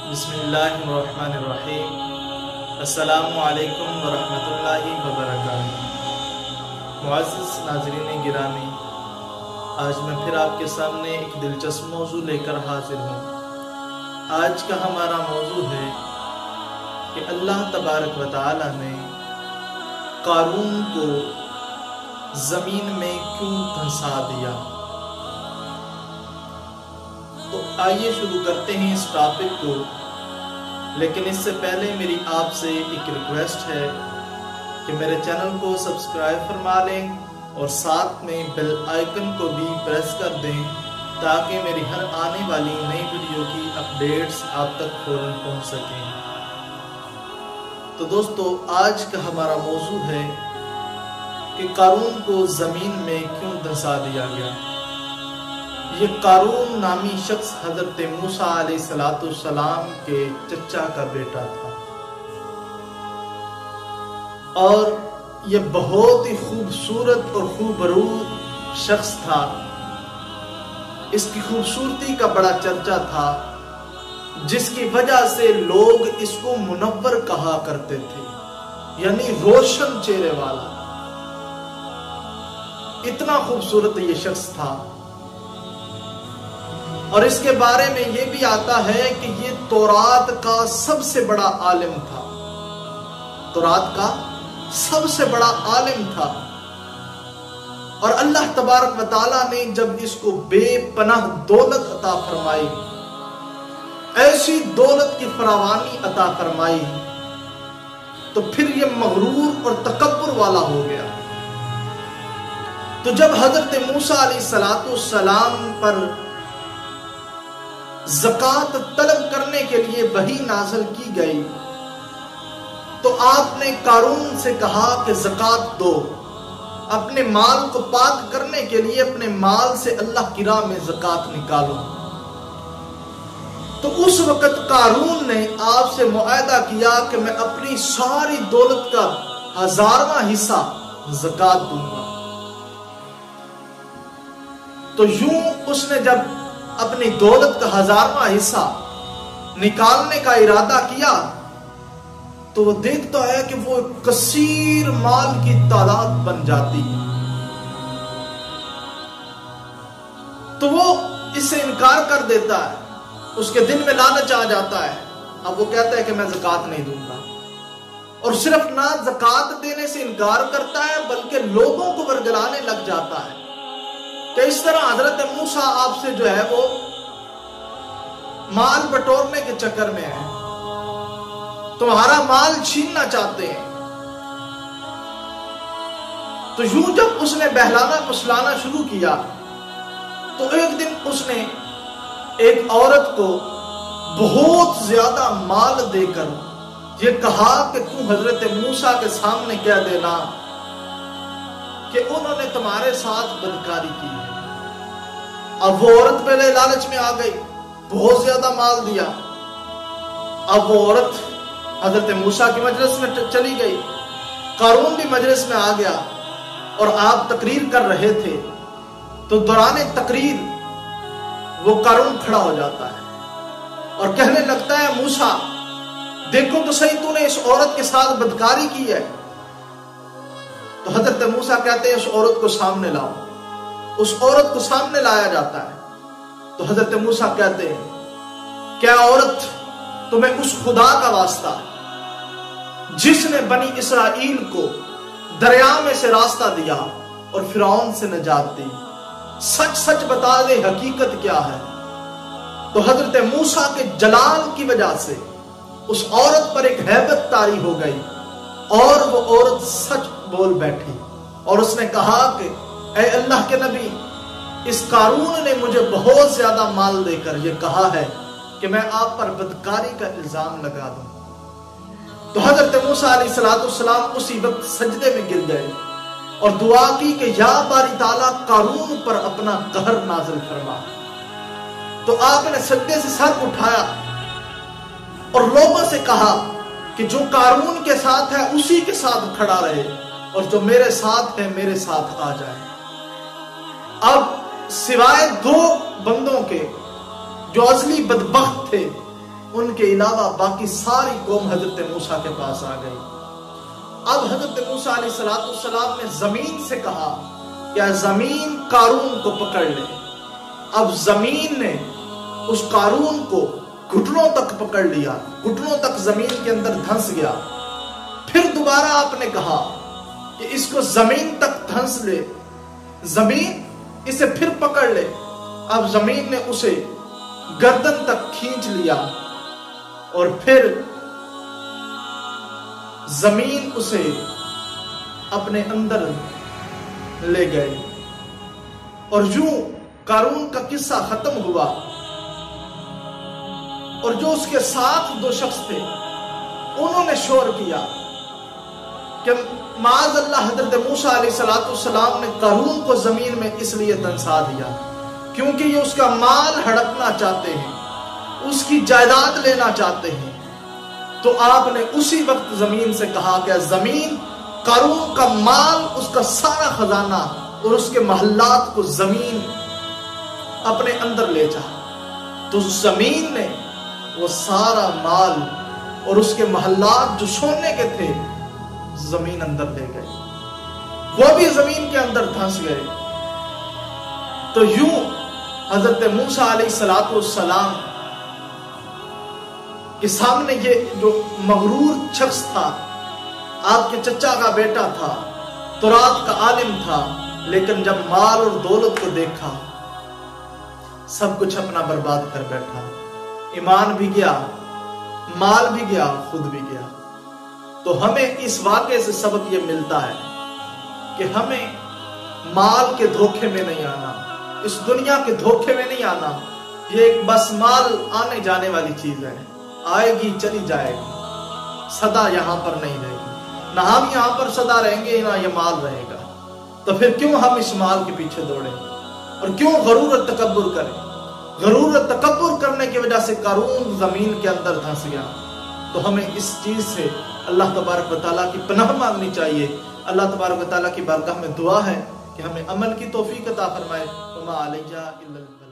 بسم اللہ الرحمن الرحیم۔ السلام علیکم ورحمۃ اللہ وبرکاتہ۔ معزز ناظرین گرامی، آج میں پھر آپ کے سامنے ایک دلچسپ موضوع لے کر حاضر ہوں۔ آج کا ہمارا موضوع ہے کہ اللہ تبارک و تعالی نے قارون کو زمین میں کیوں دھنسا دیا۔ تو آئیے شروع کرتے ہیں اس ٹاپک کو، لیکن اس سے پہلے میری آپ سے ایک ریکویسٹ ہے کہ میرے چینل کو سبسکرائب فرما لیں اور ساتھ میں بیل آئیکن کو بھی پریس کر دیں تاکہ میری ہر آنے والی نئی ویڈیو کی اپڈیٹس آپ تک فوراً پہنچ سکیں۔ تو دوستو، آج کا ہمارا موضوع ہے کہ قارون کو زمین میں کیوں دھنسا دیا گیا۔ یہ قارون نامی شخص حضرت موسیٰ علیہ السلام کے چچا کا بیٹا تھا، اور یہ بہت ہی خوبصورت اور خوبرو شخص تھا۔ اس کی خوبصورتی کا بڑا چرچا تھا، جس کی وجہ سے لوگ اس کو منور کہا کرتے تھے، یعنی روشن چہرے والا۔ اتنا خوبصورت یہ شخص تھا، اور اس کے بارے میں یہ بھی آتا ہے کہ یہ تورات کا سب سے بڑا عالم تھا۔ تورات کا سب سے بڑا عالم تھا، اور اللہ تبارک و تعالیٰ نے جب اس کو بے پناہ دولت عطا فرمائی، ایسی دولت کی فراوانی عطا فرمائی، تو پھر یہ مغرور اور تکبر والا ہو گیا۔ تو جب حضرت موسیٰ علیہ السلام پر زکوٰۃ طلب کرنے کے لیے وحی نازل کی گئی، تو آپ نے قارون سے کہا کہ زکوٰۃ دو، اپنے مال کو پاک کرنے کے لیے اپنے مال سے اللہ کی راہ میں زکوٰۃ نکالو۔ تو اس وقت قارون نے آپ سے معاہدہ کیا کہ میں اپنی ساری دولت کا 1000واں حصہ زکوٰۃ دوں گا۔ تو یوں اس نے جب اپنی دولت کا 1000واں حصہ نکالنے کا ارادہ کیا، تو وہ دیکھتا ہے کہ وہ کثیر مال کی تعداد بن جاتی ہے۔ تو وہ اس سے انکار کر دیتا ہے، اس کے دل میں لالچ آ جاتا ہے۔ اب وہ کہتا ہے کہ میں زکوٰۃ نہیں دوں گا، اور صرف نہ زکوٰۃ دینے سے انکار کرتا ہے بلکہ لوگوں کو ورگلانے لگ جاتا ہے کہ اس طرح حضرت موسیٰ آپ سے جو ہے وہ مال بٹورنے کے چکر میں ہے، تمہارا مال چھیننا چاہتے ہیں۔ تو یوں جب اس نے بہلانا پھسلانا شروع کیا، تو ایک دن اس نے ایک عورت کو بہت زیادہ مال دے کر یہ کہا کہ تم حضرت موسیٰ کے سامنے کہہ دینا کہ انہوں نے تمہارے ساتھ بدکاری کی ہے۔ اب وہ عورت پہلے لالچ میں آ گئی، بہت زیادہ مال دیا۔ اب وہ عورت حضرت موسیٰ کی مجلس میں چلی گئی، قارون بھی مجلس میں آ گیا، اور آپ تقریر کر رہے تھے۔ تو دوران تقریر وہ قارون کھڑا ہو جاتا ہے اور کہنے لگتا ہے، موسیٰ دیکھو تو صحیح، تو نے اس عورت کے ساتھ بدکاری کی ہے۔ تو حضرت موسیٰ کہتے ہیں، اس عورت کو سامنے لاؤ۔ اس عورت کو سامنے لایا جاتا ہے۔ تو حضرت موسیٰ کہتے ہیں، کیا عورت تمہیں اس خدا کا واسطہ جس نے بنی اسرائیل کو دریا میں سے راستہ دیا اور فرعون سے نجات دی، سچ سچ بتا دے حقیقت کیا ہے؟ تو حضرت موسیٰ کے جلال کی وجہ سے اس عورت پر ایک ہیبت طاری ہو گئی، اور وہ عورت سچ بول بیٹھی، اور اس نے کہا کہ اے اللہ کے نبی، اس قارون نے مجھے بہت زیادہ مال دے کر یہ کہا ہے کہ میں آپ پر بدکاری کا الزام لگا دوں۔ تو حضرت موسیٰ علیہ السلام اسی وقت سجدے میں گر گئے اور دعا کی کہ یا باری تعالیٰ قارون پر اپنا قہر نازل فرما۔ تو آپ نے سجدے سے سر اٹھایا اور لوگوں سے کہا کہ جو قارون کے ساتھ ہے اسی کے ساتھ کھڑا رہے، اور جو میرے ساتھ ہے میرے ساتھ آ جائے۔ اب سوائے 2 بندوں کے جو اصلی بدبخت تھے، ان کے علاوہ باقی ساری قوم حضرت موسیٰ کے پاس آ گئی۔ اب حضرت موسیٰ علیہ السلام نے زمین سے کہا کہ زمین قارون کو پکڑ لے۔ اب زمین نے اس قارون کو گھٹنوں تک پکڑ لیا، گھٹنوں تک زمین کے اندر دھنس گیا۔ پھر دوبارہ آپ نے کہا کہ اس کو زمین تک دھنس لے، زمین اسے پھر پکڑ لے۔ اب زمین نے اسے گردن تک کھینچ لیا اور پھر زمین اسے اپنے اندر لے گئے، اور یوں قارون کا قصہ ختم ہوا۔ اور جو اس کے ساتھ دو شخص تھے انہوں نے شور کیا کہ معاذ اللہ، حضرت موسیٰ علیہ السلام نے قارون کو زمین میں اس لیے دنسا دیا کیونکہ یہ اس کا مال ہڑپنا چاہتے ہیں، اس کی جائیداد لینا چاہتے ہیں۔ تو آپ نے اسی وقت زمین سے کہا کہ زمین قارون کا مال، اس کا سارا خزانہ اور اس کے محلات کو زمین اپنے اندر لے جا۔ تو زمین نے وہ سارا مال اور اس کے محلات جو سونے کے تھے زمین اندر لے گئے، وہ بھی زمین کے اندر دھنس گئے۔ تو یوں حضرت موسیٰ علیہ السلام کے سامنے یہ جو مغرور شخص تھا، آپ کے چچا کا بیٹا تھا، تورات کا عالم تھا، لیکن جب مال اور دولت کو دیکھا سب کچھ اپنا برباد کر بیٹھا۔ ایمان بھی گیا، مال بھی گیا، خود بھی گیا۔ تو ہمیں اس واقعے سے سبق یہ ملتا ہے کہ ہمیں مال کے دھوکے میں نہیں آنا، اس دنیا کے دھوکے میں نہیں آنا۔ یہ ایک بس مال آنے جانے والی چیز ہے، آئے گی چلی جائے گی، سدا یہاں پر نہیں رہے گی، نہ ہم یہاں پر سدا رہیں گے نہ یہ مال رہے گا۔ تو پھر کیوں ہم اس مال کے پیچھے دوڑیں اور کیوں غرور اور تکبر کریں؟ غرور اور تکبر کرنے کی وجہ سے قارون زمین کے اندر دھنس گیا۔ تو ہمیں اس چیز سے اللہ تبارک و تعالیٰ کی پناہ مانگنی چاہیے۔ اللہ تبارک و تعالیٰ کی بارگاہ میں دعا ہے کہ ہمیں عمل کی توفیق عطا فرمائے۔ وما علیہ الا البلاغ۔